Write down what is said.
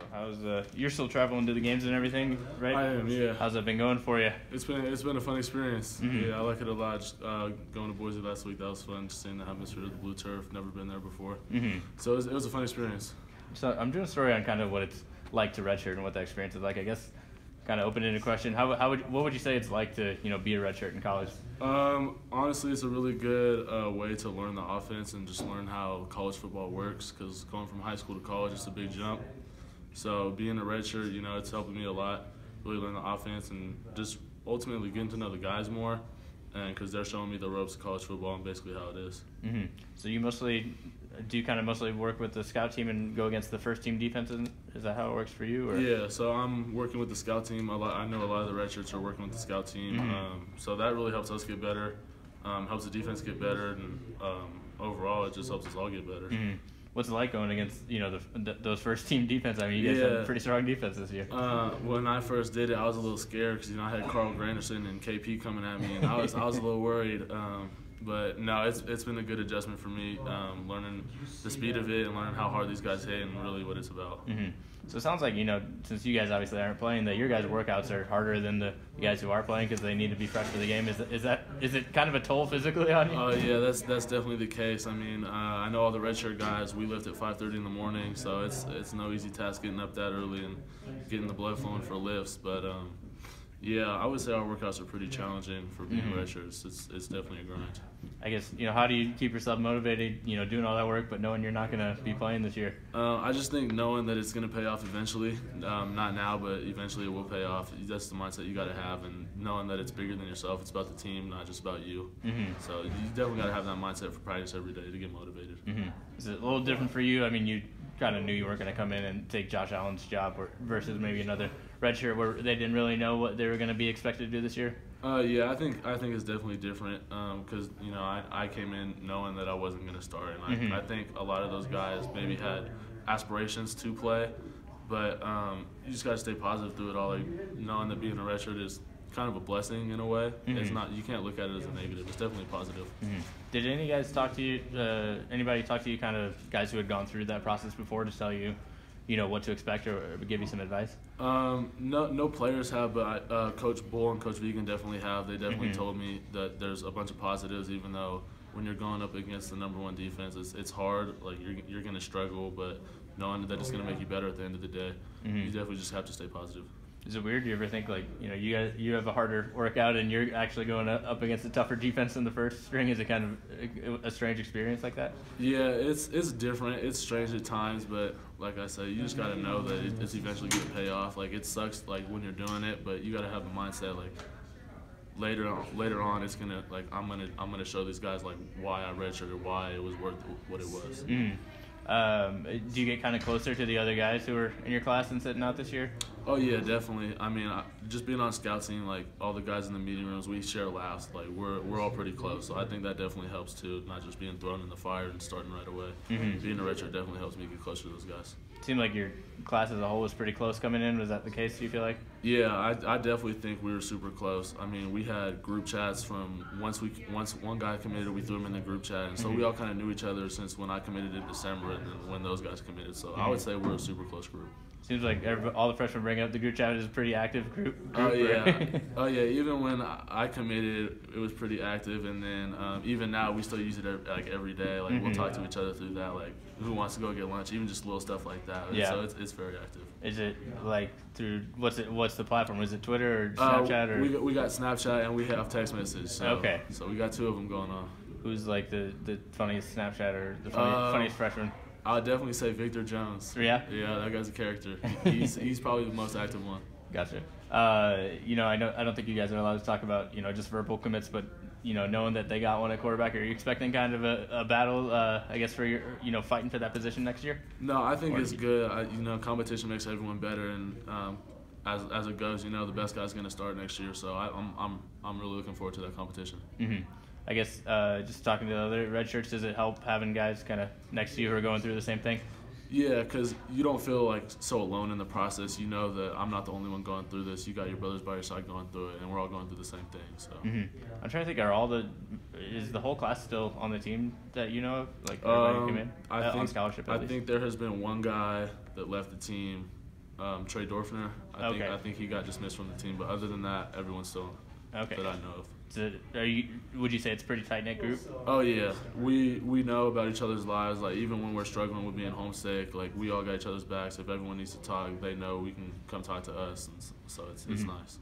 So how's you're still traveling to the games and everything, right? I am, yeah. How's that been going for you? It's been a fun experience. Mm-hmm. Yeah, I like it a lot. Just, going to Boise last week, that was fun. Just seeing the atmosphere of the blue turf. Never been there before. Mm-hmm. So it was a fun experience. So I'm doing a story on kind of what it's like to redshirt and what that experience is like. I guess kind of open-ended question. What would you say it's like to be a redshirt in college? Honestly, it's a really good way to learn the offense and just learn how college football works. Because going from high school to college, it's a big jump. So being a redshirt, it's helping me a lot. Really learn the offense and just ultimately getting to know the guys more. And because they're showing me the ropes of college football and basically how it is. Mm-hmm. So you mostly work with the scout team and go against the first team defenses? Is that how it works for you? Or? Yeah, so I'm working with the scout team. I know a lot of the redshirts are working with the scout team. Mm-hmm. So that really helps us get better, helps the defense get better, and overall it just helps us all get better. Mm-hmm. What's it like going against those first team defense? I mean, you guys have a pretty strong defense this year. When I first did it, I was a little scared because I had Carl Granderson and KP coming at me, and I was a little worried. But no, it's been a good adjustment for me, learning the speed of it and learning how hard these guys hit and really what it's about. Mm-hmm. So it sounds like, since you guys obviously aren't playing, that your guys' workouts are harder than the guys who are playing because they need to be fresh for the game. Is it kind of a toll physically on you? Yeah, that's definitely the case. I mean, I know all the redshirt guys. We lift at 5:30 in the morning, so it's no easy task getting up that early and getting the blood flowing for lifts. But yeah, I would say our workouts are pretty challenging for being redshirts. It's definitely a grind. I guess, how do you keep yourself motivated, doing all that work, but knowing you're not going to be playing this year? I just think knowing that it's going to pay off eventually, not now, but eventually it will pay off. That's the mindset you got to have, and knowing that it's bigger than yourself. It's about the team, not just about you. Mm-hmm. So you definitely got to have that mindset for practice every day to get motivated. Mm-hmm. Is it a little different for you? I mean, you kind of knew you weren't going to come in and take Josh Allen's job versus maybe another redshirt where they didn't really know what they were going to be expected to do this year? Yeah, I think it's definitely different because I came in knowing that I wasn't going to start, and I think a lot of those guys maybe had aspirations to play, but you just got to stay positive through it all. Like knowing that being a redshirt is kind of a blessing in a way. Mm-hmm. It's not, you can't look at it as a negative. It's definitely positive. Mm-hmm. Did any guys talk to you? Anybody talk to you? Kind of guys who had gone through that process before to tell you, what to expect or give you some advice? No players have, but Coach Bull and Coach Vegan definitely have. They definitely told me that there's a bunch of positives, even though when you're going up against the number one defense, it's hard. Like you're going to struggle, but knowing that it's going to make you better at the end of the day, you definitely just have to stay positive. Is it weird? Do you ever think you have a harder workout and you're actually going up against a tougher defense in the first string? Is it kind of a strange experience like that? Yeah, it's different. It's strange at times, but like I said, you just got to know that it's eventually going to pay off. Like it sucks when you're doing it, but you got to have the mindset like later on it's gonna I'm gonna show these guys why I redshirted, why it was worth what it was. Do you get kind of closer to the other guys who were in your class and sitting out this year? Oh yeah, definitely. I mean, just being on scout team, all the guys in the meeting rooms, we share laughs. We're all pretty close, so I think that definitely helps too. Not just being thrown in the fire and starting right away. Being a redshirt definitely helps me get closer to those guys. It seemed like your class as a whole was pretty close coming in. Was that the case, do you feel like? Yeah, I definitely think we were super close. I mean, we had group chats from once one guy committed, we threw him in the group chat, and so we all kind of knew each other since when I committed in December and then when those guys committed. So I would say we're a super close group. Seems like all the freshmen bring up the group chat is a pretty active group. Oh yeah, Even when I committed, it was pretty active, and then even now we still use it every day. We'll talk to each other through that, who wants to go get lunch, even just little stuff like that. Yeah. So it's very active. Is it through what's the platform? Is it Twitter or Snapchat or? We got Snapchat and we have text message. So, okay. So we got two of them going on. Who's the funniest Snapchat or the funniest freshman? I would definitely say Victor Jones. Yeah? Yeah, that guy's a character. He's probably the most active one. Gotcha. I don't think you guys are allowed to talk about, just verbal commits, but, knowing that they got one at quarterback, are you expecting kind of a battle, I guess, for your, fighting for that position next year? No, I think it's good. Competition makes everyone better, and as it goes, the best guy's going to start next year, so I'm really looking forward to that competition. Mm-hmm. I guess just talking to the other red shirts, does it help having guys kind of next to you who are going through the same thing? Yeah, because you don't feel so alone in the process. You know that I'm not the only one going through this. You got your brothers by your side going through it, and we're all going through the same thing. So I'm trying to think, is the whole class still on the team that you know of? Everybody came in on scholarship at least? I think there has been one guy that left the team Trey Dorfner. I think he got dismissed from the team, but other than that, everyone's still that I know of. So would you say it's a pretty tight-knit group? Oh, yeah. We know about each other's lives. Like, even when we're struggling with being homesick, like, we all got each other's backs. If everyone needs to talk, they know we can come talk to us. And so it's nice.